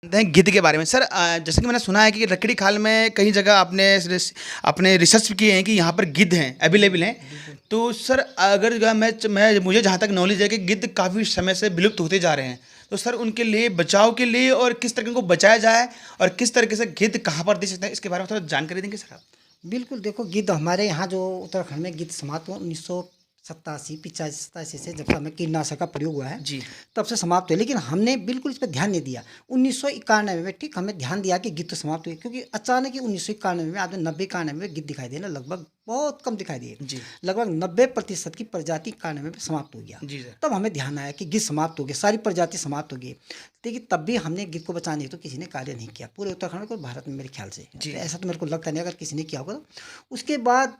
हैं गिद्ध के बारे में सर। जैसे कि मैंने सुना है कि लकड़ी खाल में कई जगह आपने अपने रिसर्च भी किए हैं कि यहाँ पर गिद्ध हैं, अवेलेबल हैं। तो सर अगर मैं मुझे जहाँ तक नॉलेज है कि गिद्ध काफ़ी समय से विलुप्त होते जा रहे हैं, तो सर उनके लिए बचाव के लिए और किस तरह को बचाया जाए और किस तरीके से गिद्ध कहाँ पर देख सकते हैं, इसके बारे में थोड़ा जानकारी देंगे सर आप? बिल्कुल, देखो गिद्ध हमारे यहाँ जो उत्तराखंड में गिद्ध समाप्त हुआ 1987 85 से, जब से हमें कीटनाशक का प्रयोग हुआ है जी तब से समाप्त हुआ। लेकिन हमने बिल्कुल इस पर ध्यान नहीं दिया। 1991 में ठीक हमने ध्यान दिया कि गिद्ध तो समाप्त हुए, क्योंकि अचानक ही 1991 में आपने 90-91 में गिद्ध दिखाई देना लगभग बहुत कम दिखाई दिए। जी लगभग 90% की प्रजाति 91 में समाप्त हो गया। जी सर। तब हमें ध्यान आया कि गिद्ध समाप्त हो गए, सारी प्रजाति समाप्त हो गई। लेकिन तब भी हमने गिद्ध को बचाने तो किसी ने कार्य नहीं किया, पूरे उत्तराखंड में, भारत में मेरे ख्याल से। जी तो ऐसा तो मेरे को लगता नहीं, अगर किसी ने किया होगा तो। उसके बाद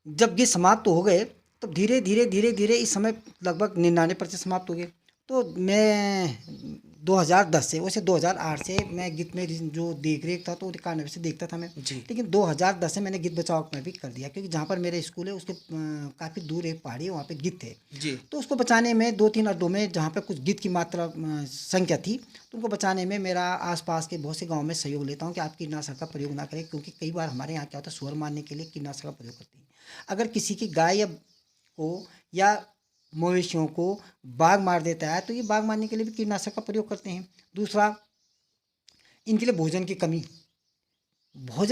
जब गिद्ध समाप्त हो गए तब धीरे धीरे धीरे धीरे इस समय लगभग 99% समाप्त हो गए। तो मैं 2010 से, वैसे 2008 से मैं गिद्ध में जो देख रेख था तो 91 से देखता था मैं। जी लेकिन 2010 से मैंने गिद्ध बचाव में भी कर दिया, क्योंकि जहाँ पर मेरा स्कूल है उसके काफ़ी दूर एक पहाड़ी है, वहाँ पे गिद्ध थे। जी तो उसको बचाने में 2-3 अड्डों में जहाँ पे कुछ गिद्ध की मात्रा संख्या थी, तो उनको बचाने में मेरा आसपास के बहुत से गाँव में सहयोग लेता हूँ कि आप कीटनाशक का प्रयोग ना करें, क्योंकि कई बार हमारे यहाँ क्या होता है, सुअर मारने के लिए कीटनाशक का प्रयोग करते हैं। अगर किसी की गाय या मवेशियों को बाघ मार देता है तो ये बाघ मारने के लिए भी कीटनाशक का प्रयोग करते हैं। दूसरा, इनके लिए भोजन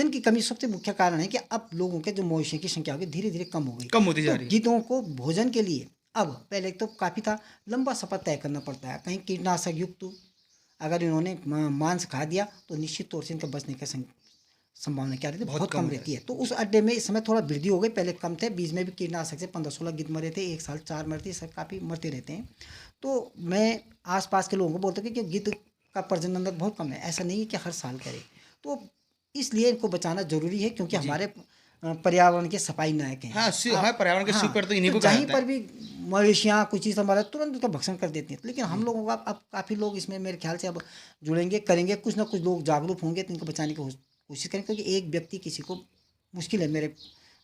की कमी सबसे मुख्य कारण है कि अब लोगों के जो मवेशियों की संख्या होगी धीरे धीरे कम हो गई, कम होती जा तो रही है। गिद्धों को भोजन के लिए अब, पहले तो काफ़ी था, लंबा सफ़र तय करना पड़ता है। कहीं कीटनाशक युक्त अगर इन्होंने मांस खा दिया तो निश्चित तौर से इनका बचने का संभावना क्या रहती है, बहुत कम रहती है। तो उस अड्डे में इस समय थोड़ा वृद्धि हो गई, पहले कम थे, बीच में भी कीटनाशक से 15-16 गिद्ध मरे थे, एक साल 4 मरते, सब काफ़ी मरते रहते हैं। तो मैं आसपास के लोगों को बोलता हूँ कि गिद्ध का प्रजनन दर बहुत कम है, ऐसा नहीं है कि हर साल करे। तो इसलिए इनको बचाना जरूरी है, क्योंकि जी हमारे पर्यावरण के सफाई नायक हैं। हाँ, हाँ, पर्यावरण के हाँ, सुपर तो इन्हीं तो को कहा जहीं जाता पर है। भी मवेशियाँ कुछ चीज़ हमारा तुरंत उसका भक्षण कर देती हैं। लेकिन हम लोगों का अब काफ़ी लोग इसमें मेरे ख्याल से अब जुड़ेंगे, करेंगे, कुछ ना कुछ लोग जागरूक होंगे तो इनको बचाने की कोशिश करें, क्योंकि एक व्यक्ति किसी को मुश्किल है। मेरे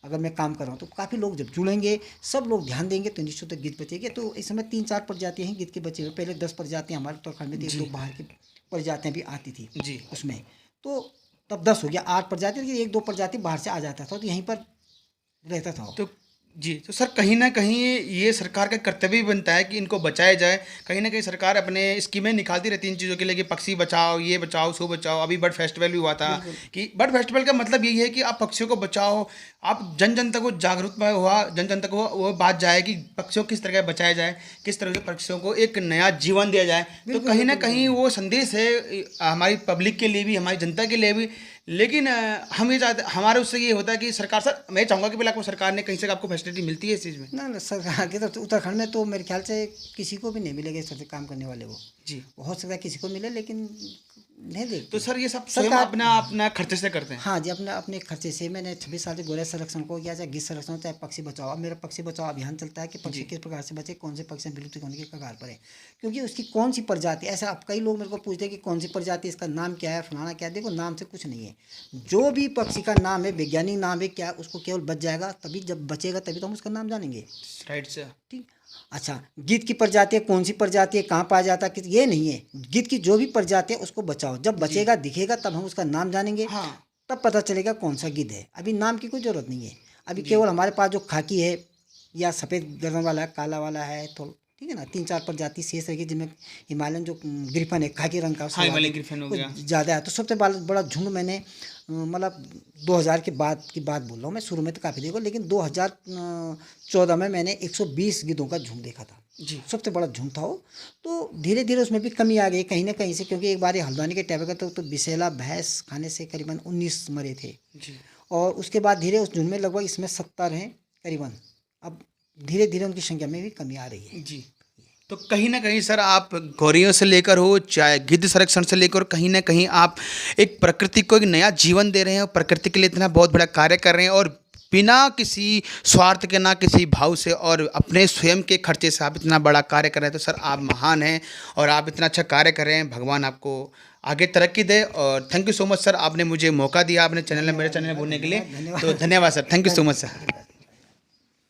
अगर मैं काम कर रहा हूँ तो काफ़ी लोग जब जुड़ेंगे, सब लोग ध्यान देंगे तो निश्चित गिद्ध बचेंगे। तो इस समय 3-4 प्रजातियाँ हैं गिद्ध के बचे हुए। पहले 10 प्रजातियाँ हमारे उत्तराखंड में थी, जी 1-2 बाहर की प्रजातियाँ भी आती थी जी उसमें। तो तब 10 हो गया, 8 प्रजाति, लेकिन 1-2 प्रजाति बाहर से आ जाता था तो यहीं पर रहता था वो। तो जी, तो सर कहीं न कहीं ये सरकार का कर्तव्य भी बनता है कि इनको बचाया जाए। कहीं न कहीं सरकार अपने स्कीमें निकालती रहती है इन चीज़ों के लिए कि पक्षी बचाओ, ये बचाओ, सो बचाओ। अभी बर्ड फेस्टिवल भी हुआ था बिल्कुल। कि बर्ड फेस्टिवल का मतलब यही है कि आप पक्षियों को बचाओ, आप जन-जन तक वो जागरूक में हुआ, जन-जन तक वो बात जाए कि पक्षियों को किस तरह बचाया जाए, किस तरह से पक्षियों को एक नया जीवन दिया जाए। तो बिल्कुल, कहीं न बिल्कुल, कहीं बिल्कुल। वो संदेश है हमारी पब्लिक के लिए भी, हमारी जनता के लिए भी। लेकिन हम ये चाहते हमारे उससे ये होता है कि सरकार सर मैं चाहूँगा कि पहले आपको सरकार ने कहीं से आपको फैसिलिटी मिलती है इस चीज़ में? ना ना, सरकार की तरफ से उत्तराखंड में तो मेरे ख्याल से किसी को भी नहीं मिलेगा इस तरह से काम करने वाले वो। जी। हो सकता है किसी को मिले, लेकिन नहीं तो देखते सर ये सब स्वयं सरकार। अपना अपना खर्चे से करते हैं? हाँ जी, अपने अपने खर्चे से मैंने 26 साल से गोरैया संरक्षण को किया, चाहे गिद्ध संरक्षण हो, चाहे पक्षी बचाओ। अब मेरा पक्षी बचाओ अभियान चलता है कि पक्षी जी किस प्रकार से बचे, कौन से पक्षी विलुप्त होने के कगार पर है, क्योंकि उसकी कौन सी प्रजाति। ऐसा अब कई लोग मेरे को पूछते हैं कि कौन सी प्रजाति, इसका नाम क्या है, फलाना क्या है। देखो, नाम से कुछ नहीं है। जो भी पक्षी का नाम है, वैज्ञानिक नाम है क्या, उसको केवल बच जाएगा तभी, जब बचेगा तभी तो हम उसका नाम जानेंगे। Right sir. ठीक। अच्छा, गिद्ध की प्रजाति है, कौन सी प्रजाति है, कहाँ पाया जाता है, ये नहीं है। गिद्ध की जो भी प्रजाति है उसको बचाओ, जब जी बचेगा दिखेगा तब हम उसका नाम जानेंगे, हाँ तब पता चलेगा कौन सा गिद्ध है। अभी नाम की कोई ज़रूरत नहीं है। अभी जी केवल हमारे पास जो खाकी है या सफ़ेद गर्दन वाला है, काला वाला है, तो ठीक है ना, 3-4 प्रजाति शेष रहेगी, जिनमें हिमालयन जो ग्रिफन है खाकी रंग का, हाँ, उससे हिमालय ज़्यादा ग्रिफन हो कुछ गया। ज़्यादा है। तो सबसे बड़ा झुंड मैंने मतलब 2000 के बाद की बात बोल रहा हूँ मैं, शुरू में तो काफ़ी देखो, लेकिन 2014 में मैंने 120 गिद्धों का झुंड देखा था। जी सबसे बड़ा झुंड था वो। तो धीरे धीरे उसमें भी कमी आ गई कहीं ना कहीं से, क्योंकि एक बार ये हल्द्वानी के टैबे का तो विषैला भैंस खाने से करीबन 19 मरे थे। जी और उसके बाद धीरे उस झुंड में लगभग इसमें 70 हैं करीबन। अब धीरे धीरे उनकी संख्या में भी कमी आ रही है। जी। तो कहीं न कहीं सर आप गौरैयों से लेकर हो, चाहे गिद्ध संरक्षण से लेकर, कहीं न कहीं आप एक प्रकृति को एक नया जीवन दे रहे हैं और प्रकृति के लिए इतना बहुत बड़ा कार्य कर रहे हैं और बिना किसी स्वार्थ के, ना किसी भाव से और अपने स्वयं के खर्चे से आप इतना बड़ा कार्य कर रहे हैं। तो सर आप महान हैं और आप इतना अच्छा कार्य कर रहे हैं। भगवान आपको आगे तरक्की दे और thank you so much sir, आपने मुझे मौका दिया, आपने चैनल में, मेरे चैनल में बोलने के लिए। धन्यवाद। तो धन्यवाद sir, thank you so much sir.